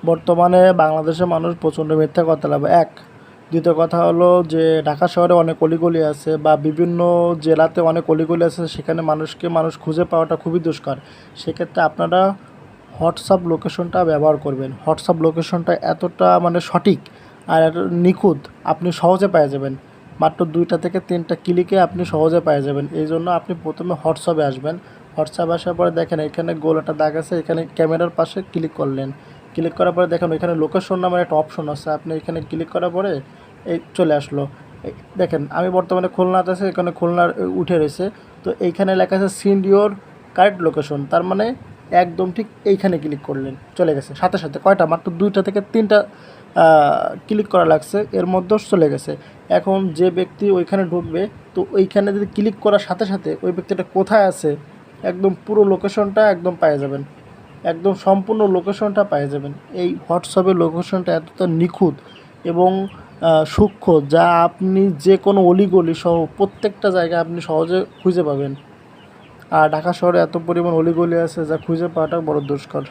বর্তমানে বাংলাদেশের মানুষ প্রচণ্ড মিথ্যা কথা বলে। দ্বিতীয় কথা হলো যে ঢাকা শহরে অনেক অলিগলি আছে বা বিভিন্ন জেলাতে অনেক অলিগলি আছে, সেখানে মানুষ খুঁজে পাওয়াটা খুবই দুষ্কর। সেক্ষেত্রে আপনারা হোয়াটসঅ্যাপ লোকেশনটা ব্যবহার করবেন। হোয়াটসঅ্যাপ লোকেশনটা এতটা সঠিক আর নিখুঁত, আপনি সহজে পেয়ে যাবেন। মাত্র 2টা থেকে 3টা ক্লিকে আপনি সহজে পেয়ে যাবেন। এই জন্য আপনি প্রথমে হোয়াটসঅ্যাপে আসবেন। হোয়াটসঅ্যাপে আসার পরে দেখেন এখানে গোল একটা দাগ আছে, এখানে ক্যামেরার পাশে ক্লিক করলেন। ক্লিক করার পরে দেখেন এখানে লোকেশন নামের একটা অপশন আছে, আপনি এখানে ক্লিক করার পরে এই চলে আসলো। দেখেন আমি বর্তমানে খুলনাতে আছি, এখানে খুলনার উঠে রয়েছে। তো এইখানে লেখা আছে সেন্ড ইওর কারেক্ট লোকেশন, তার মানে একদম ঠিক এইখানে ক্লিক করলেন, চলে গেছে সাথে সাথে। কয়টা? মাত্র 2টা থেকে 3টা ক্লিক করা লাগছে, এর মধ্যেও চলে গেছে। এখন যে ব্যক্তি ওইখানে ঢুকবে, তো ওইখানে যদি ক্লিক করার সাথে সাথে ওই ব্যক্তিটা কোথায় আছে একদম পুরো লোকেশনটা একদম পেয়ে যাবেন, একদম সম্পূর্ণ লোকেশনটা পেয়ে যাবেন। এই হোয়াটসঅ্যাপের লোকেশনটা এতটা নিখুঁত এবং সূক্ষ্ম, যা আপনি যে কোনো অলিগলি সহ প্রত্যেকটা জায়গায় আপনি সহজে খুঁজে পাবেন। আর ঢাকা শহরে এত পরিমাণ অলিগলি আছে যা খুঁজে পাওয়াটা বড় দুষ্কর।